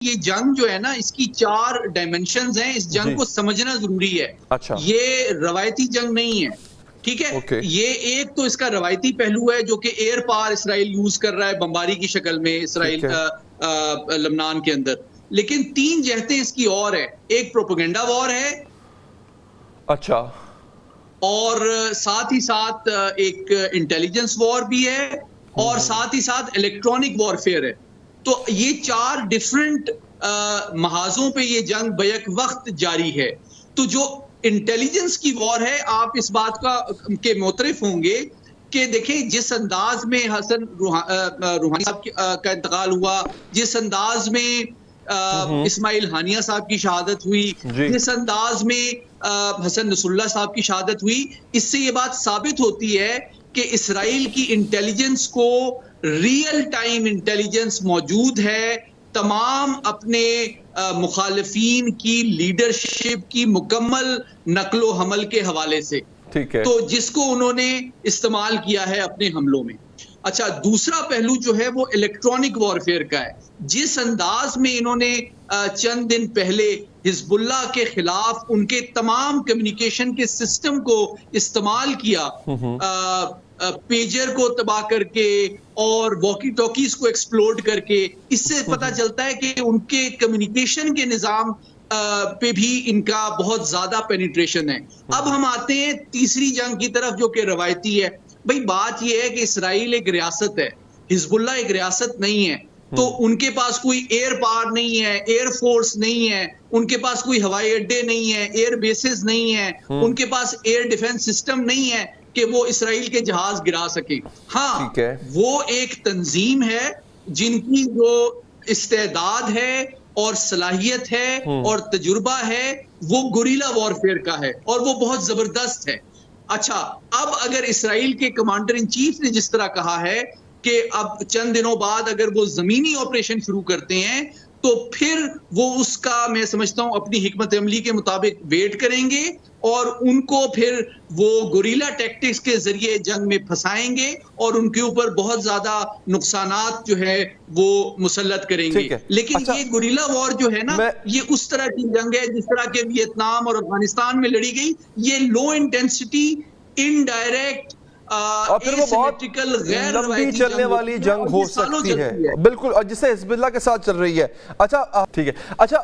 یہ جنگ جو ہے نا اس کی 4 ڈائمینشنز ہیں، اس جنگ کو سمجھنا ضروری ہے. یہ روایتی جنگ نہیں ہے، ٹھیک ہے. یہ ایک تو اس کا روایتی پہلو ہے جو کہ ایئر پار اسرائیل یوز کر رہا ہے بمباری کی شکل میں اسرائیل لبنان کے اندر، لیکن 3 جہتیں اس کی اور ہے. ایک پروپیگنڈا وار ہے، اچھا، اور ساتھ ہی ساتھ ایک انٹیلیجنس وار بھی ہے، اور ساتھ ہی ساتھ الیکٹرانک وارفیئر ہے. تو یہ 4 ڈیفرنٹ محاذوں پہ یہ جنگ بیک وقت جاری ہے. تو جو انٹیلیجنس کی وار ہے، آپ اس بات کے معترف ہوں گے کہ دیکھیں جس انداز میں حسن روحانی صاحب کا انتقال ہوا، جس انداز میں اسماعیل ہانیہ صاحب کی شہادت ہوئی، جس انداز میں حسن نصر اللہ صاحب کی شہادت ہوئی، اس سے یہ بات ثابت ہوتی ہے کہ اسرائیل کی انٹیلیجنس کو ریئل ٹائم انٹیلیجنس موجود ہے تمام اپنے مخالفین کی لیڈرشپ کی مکمل نقل و حمل کے حوالے سے، تو جس کو انہوں نے استعمال کیا ہے اپنے حملوں میں. اچھا، دوسرا پہلو جو ہے وہ الیکٹرانک وارفیئر کا ہے. جس انداز میں انہوں نے چند دن پہلے حزب اللہ کے خلاف ان کے تمام کمیونیکیشن کے سسٹم کو استعمال کیا، پیجر کو تباہ کر کے اور واکی ٹاکیز کو ایکسپلوڈ کر کے، اس سے پتہ چلتا ہے کہ ان کے کمیونیکیشن کے نظام پہ بھی ان کا بہت زیادہ پینیٹریشن ہے. اب ہم آتے ہیں تیسری جنگ کی طرف جو کہ روایتی ہے. بھئی بات یہ ہے کہ اسرائیل ایک ریاست ہے، حزب اللہ ایک ریاست نہیں ہے، تو ان کے پاس کوئی ایئر پار نہیں ہے، ایئر فورس نہیں ہے، ان کے پاس کوئی ہوائی اڈے نہیں ہے، ایئر بیسز نہیں ہے، ان کے پاس ایئر ڈیفنس سسٹم نہیں ہے کہ وہ اسرائیل کے جہاز گرا سکے. ہاں، وہ ایک تنظیم ہے جن کی جو استعداد ہے اور صلاحیت ہے اور تجربہ ہے وہ گوریلا وارفیئر کا ہے، اور وہ بہت زبردست ہے. اچھا، اب اگر اسرائیل کے کمانڈر ان چیف نے جس طرح کہا ہے کہ اب چند دنوں بعد اگر وہ زمینی آپریشن شروع کرتے ہیں تو پھر وہ اس کا میں سمجھتا ہوں اپنی حکمت عملی کے مطابق ویٹ کریں گے، اور ان کو پھر وہ گوریلا ٹیکٹکس کے ذریعے جنگ میں پھنسائیں گے اور ان کے اوپر بہت زیادہ نقصانات جو ہے وہ مسلط کریں گے. لیکن یہ گوریلا وار جو ہے نا، یہ اس طرح کی جنگ ہے جس طرح کے ویتنام اور افغانستان میں لڑی گئی. یہ لو انٹینسٹی انڈائریکٹ اور پھر وہ بہت لمبی چلنے والی جنگ ہو سکتی ہے، بالکل، اور جسے حزب اللہ کے ساتھ چل رہی ہے. اچھا، ٹھیک ہے. اچھا،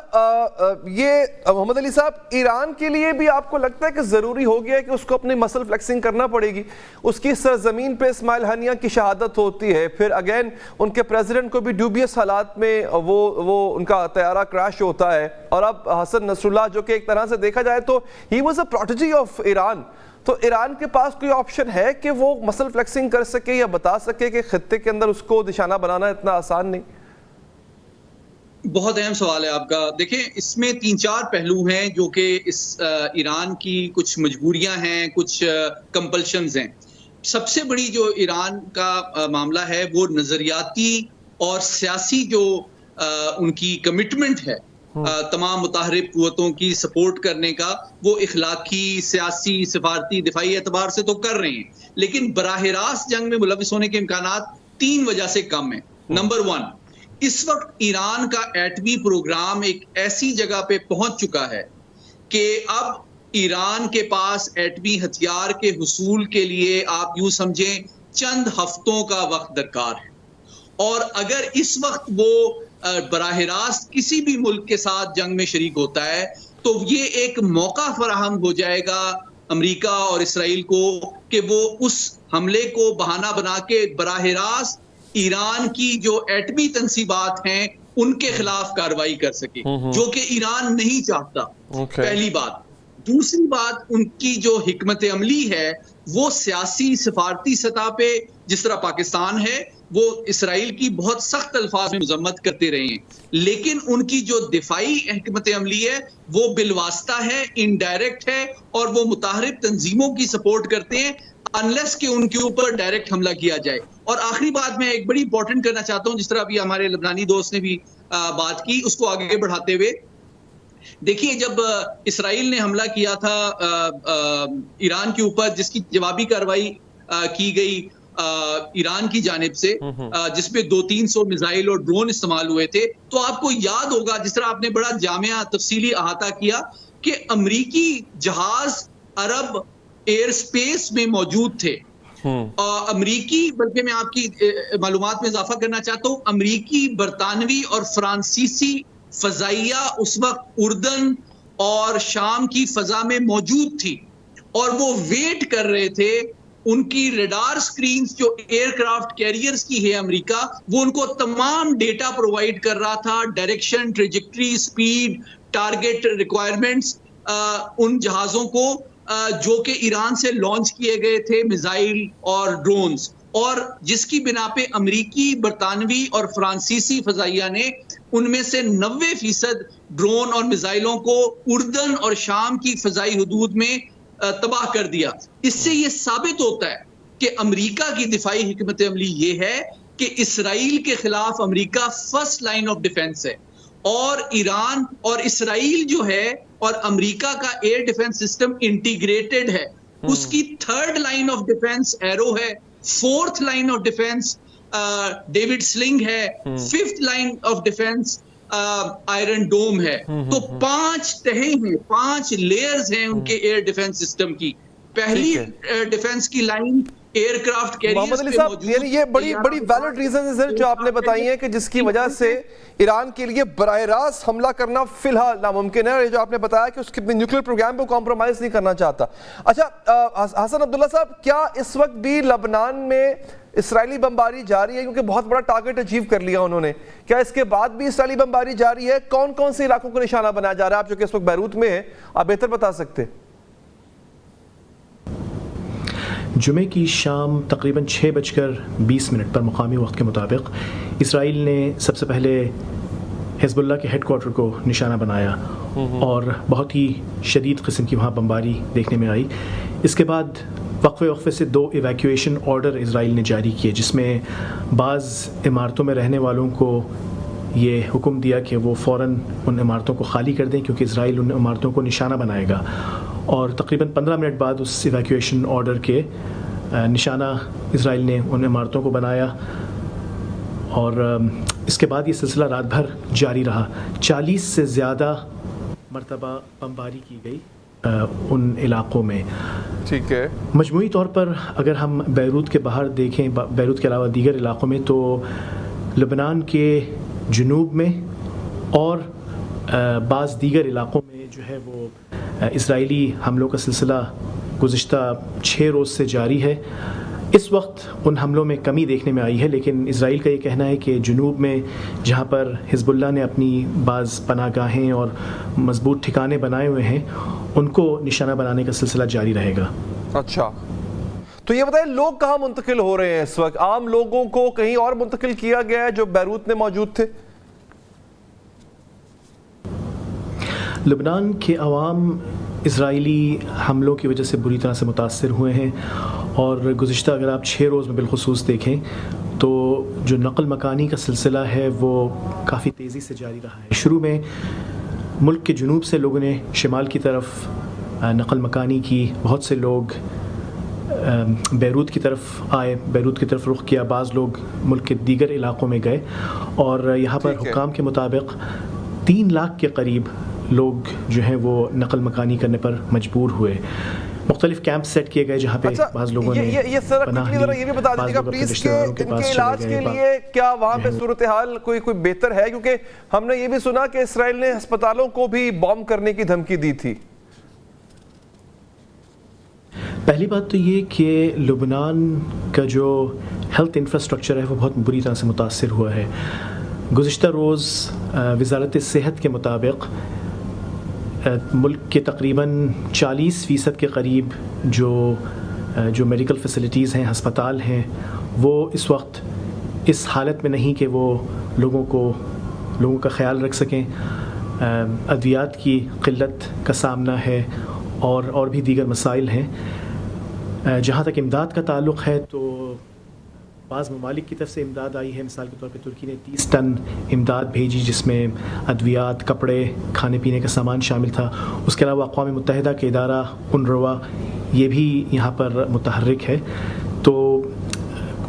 یہ محمد علی صاحب، ایران کے لیے بھی آپ کو لگتا ہے کہ ضروری ہو گیا ہے کہ اس کو اپنی مسل فلیکسنگ کرنا پڑے گی؟ اس کی سرزمین پہ اسماعیل ہانیہ کی شہادت ہوتی ہے، پھر اگین ان کے پریزیڈنٹ کو بھی ڈیوبیس حالات میں وہ ان کا طیارہ کریش ہوتا ہے، اور اب حسن نصر اللہ جو کہ ایک طرح سے دیکھا جائے تو he was a protege of Iran, تو ایران کے پاس کوئی آپشن ہے کہ وہ مسل فلیکسنگ کر سکے یا بتا سکے کہ خطے کے اندر اس کو نشانہ بنانا اتنا آسان نہیں؟ بہت اہم سوال ہے آپ کا. دیکھیں، اس میں 3-4 پہلو ہیں جو کہ اس ایران کی کچھ مجبوریاں ہیں، کچھ کمپلشنز ہیں. سب سے بڑی جو ایران کا معاملہ ہے وہ نظریاتی اور سیاسی جو ان کی کمٹمنٹ ہے تمام متحرک قوتوں کی سپورٹ کرنے کا، وہ اخلاقی، سیاسی، سفارتی، دفاعی اعتبار سے تو کر رہے ہیں، لیکن براہ راست جنگ میں ملوث ہونے کے امکانات 3 وجہ سے کم ہیں. نمبر 1، اس وقت ایران کا ایٹمی پروگرام ایک ایسی جگہ پہ پہنچ چکا ہے کہ اب ایران کے پاس ایٹمی ہتھیار کے حصول کے لیے آپ یوں سمجھیں چند ہفتوں کا وقت درکار ہے. اور اگر اس وقت وہ براہ راست کسی بھی ملک کے ساتھ جنگ میں شریک ہوتا ہے تو یہ ایک موقع فراہم ہو جائے گا امریکہ اور اسرائیل کو کہ وہ اس حملے کو بہانہ بنا کے براہ راست ایران کی جو ایٹمی تنصیبات ہیں ان کے خلاف کارروائی کر سکے، جو کہ ایران نہیں چاہتا. پہلی بات. دوسری بات، ان کی جو حکمت عملی ہے وہ سیاسی سفارتی سطح پہ جس طرح پاکستان ہے وہ اسرائیل کی بہت سخت الفاظ میں مذمت کرتے رہے ہیں، لیکن ان کی جو دفاعی حکمت عملی ہے وہ بالواسطہ ہے، انڈائریکٹ ہے، اور وہ متحرک تنظیموں کی سپورٹ کرتے ہیں انلیس کہ ان کے اوپر ڈائریکٹ حملہ کیا جائے. اور آخری بات میں ایک بڑی امپورٹنٹ کرنا چاہتا ہوں، جس طرح ابھی ہمارے لبنانی دوست نے بھی بات کی، اس کو آگے بڑھاتے ہوئے دیکھیے، جب اسرائیل نے حملہ کیا تھا ایران کے اوپر، جس کی جوابی کارروائی کی گئی ایران کی جانب سے جس میں 200-300 میزائل اور ڈرون استعمال ہوئے تھے. تو آپ کو یاد ہوگا جس طرح آپ نے بڑا جامع تفصیلی احاطہ کیا کہ امریکی جہاز عرب ایئر سپیس میں موجود تھے. امریکی، بلکہ میں آپ کی معلومات میں اضافہ کرنا چاہتا ہوں، امریکی، برطانوی اور فرانسیسی فضائیہ اس وقت اردن اور شام کی فضا میں موجود تھی اور وہ ویٹ کر رہے تھے. ان کی ریڈار سکرینز جو ایئر کرافٹ کیریئرز کی ہے امریکہ، وہ ان کو تمام ڈیٹا پرووائڈ کر رہا تھا، direction, trajectory, speed, target requirements ان جہازوں کو جو کہ ایران سے لانچ کیے گئے تھے، میزائل اور ڈرونز، اور جس کی بنا پہ امریکی، برطانوی اور فرانسیسی فضائیہ نے ان میں سے 90% ڈرون اور میزائلوں کو اردن اور شام کی فضائی حدود میں تباہ کر دیا. اس سے یہ ثابت ہوتا ہے کہ امریکہ کی دفاعی حکمت عملی یہ ہے کہ اسرائیل کے خلاف امریکہ فرسٹ لائن آف ڈیفنس ہے، اور ایران اور اسرائیل جو ہے اور امریکہ کا ایئر ڈیفنس سسٹم انٹیگریٹڈ ہے. اس کی third line of defence Arrow ہے، fourth line of defence David sling ہے، fifth line of defence Iron Dome ہے. تو 5 تہیں ہیں، 5 لیئرز ہیں ان کے ایئر ڈیفنس سسٹم کی. پہلی ڈیفنس کی لائن ایئر کرافٹ کیریئرز محمد علی صاحب، یعنی یہ بڑی ویلڈ ریزنز ہیں جو آپ نے بتائی ہیں کہ جس کی وجہ سے ایران کے لیے براہ راست حملہ کرنا فی الحال ناممکن ہے. جو آپ نے بتایا کہ اس کے نیوکلیر پروگرام کو کمپرومائز نہیں کرنا چاہتا. اچھا حسن عبداللہ صاحب، کیا اس وقت بھی لبنان میں اسرائیلی بمباری جاری ہے؟ کیونکہ بہت بڑا ٹارگٹ اچیو کر لیا انہوں نے. کیا اس کے بعد بھی اسرائیلی بمباری جاری ہے؟ کون کون سے علاقوں کو نشانہ بنایا جا رہا ہے؟ آپ جو کہ اس وقت بیروت میں ہیں، آپ بہتر بتا سکتے. جمعے کی شام تقریباً 6:20 پر مقامی وقت کے مطابق اسرائیل نے سب سے پہلے حزب اللہ کے ہیڈ کوارٹر کو نشانہ بنایا اور بہت ہی شدید قسم کی وہاں بمباری دیکھنے میں آئی. اس کے بعد وقفے سے 2 ایویکویشن آرڈر اسرائیل نے جاری کیے، جس میں بعض عمارتوں میں رہنے والوں کو یہ حکم دیا کہ وہ فوراً ان عمارتوں کو خالی کر دیں کیونکہ اسرائیل ان عمارتوں کو نشانہ بنائے گا. اور تقریباً 15 منٹ بعد اس ایویکویشن آرڈر کے نشانہ اسرائیل نے ان عمارتوں کو بنایا، اور اس کے بعد یہ سلسلہ رات بھر جاری رہا. 40 سے زیادہ مرتبہ بمباری کی گئی ان علاقوں میں. ٹھیک ہے. مجموعی طور پر اگر ہم بیروت کے باہر دیکھیں، بیروت کے علاوہ دیگر علاقوں میں، تو لبنان کے جنوب میں اور بعض دیگر علاقوں میں جو ہے وہ اسرائیلی حملوں کا سلسلہ گزشتہ 6 روز سے جاری ہے. اس وقت ان حملوں میں کمی دیکھنے میں آئی ہے، لیکن اسرائیل کا یہ کہنا ہے کہ جنوب میں جہاں پر حزب اللہ نے اپنی بعض پناہ گاہیں اور مضبوط ٹھکانے بنائے ہوئے ہیں، ان کو نشانہ بنانے کا سلسلہ جاری رہے گا. اچھا، تو یہ بتائیں لوگ کہاں منتقل ہو رہے ہیں اس وقت؟ عام لوگوں کو کہیں اور منتقل کیا گیا ہے جو بیروت میں موجود تھے؟ لبنان کے عوام اسرائیلی حملوں کی وجہ سے بری طرح سے متاثر ہوئے ہیں، اور گزشتہ اگر آپ 6 روز میں بالخصوص دیکھیں تو جو نقل مکانی کا سلسلہ ہے وہ کافی تیزی سے جاری رہا ہے. شروع میں ملک کے جنوب سے لوگوں نے شمال کی طرف نقل مکانی کی، بہت سے لوگ بیروت کی طرف آئے، بیروت کی طرف رخ کیا، بعض لوگ ملک کے دیگر علاقوں میں گئے، اور یہاں پر حکام کے مطابق 3 لاکھ کے قریب لوگ جو ہیں وہ نقل مکانی کرنے پر مجبور ہوئے. مختلف کیمپ سیٹ کیے گئے جہاں پہ بعض لوگوں نے پناہ لی. یہ بھی بتا دیجیے گا پلیز کہ ان کے علاج کے لیے کیا وہاں پہ صورتحال کوئی بہتر ہے؟ کیونکہ ہم نے یہ بھی سنا کہ اسرائیل نے ہسپتالوں کو بھی بام کرنے کی دھمکی دی تھی. پہلی بات تو یہ کہ لبنان کا جو ہیلتھ انفراسٹرکچر ہے وہ بہت بری طرح سے متاثر ہوا ہے. گزشتہ روز وزارت صحت کے مطابق ملک کے تقریباً 40% کے قریب جو میڈیکل فیسلٹیز ہیں، ہسپتال ہیں، وہ اس وقت اس حالت میں نہیں کہ وہ لوگوں کا خیال رکھ سکیں. ادویات کی قلت کا سامنا ہے اور بھی دیگر مسائل ہیں. جہاں تک امداد کا تعلق ہے تو بعض ممالک کی طرف سے امداد آئی ہے. مثال کے طور پہ ترکی نے 30 ٹن امداد بھیجی، جس میں ادویات، کپڑے، کھانے پینے کا سامان شامل تھا. اس کے علاوہ اقوام متحدہ کے ادارہ UNRWA یہ بھی یہاں پر متحرک ہے. تو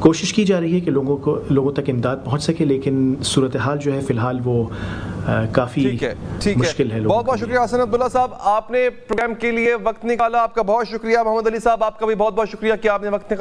کوشش کی جا رہی ہے کہ لوگوں تک امداد پہنچ سکے، لیکن صورتحال جو ہے فی الحال وہ کافی مشکل ہے. بہت بہت شکریہ حسن عبداللہ صاحب، آپ نے پروگرام کے لیے وقت نکالا. آپ کا بہت شکریہ. محمد علی صاحب آپ کا بھی بہت بہت شکریہ کہ آپ نے وقت نکالا.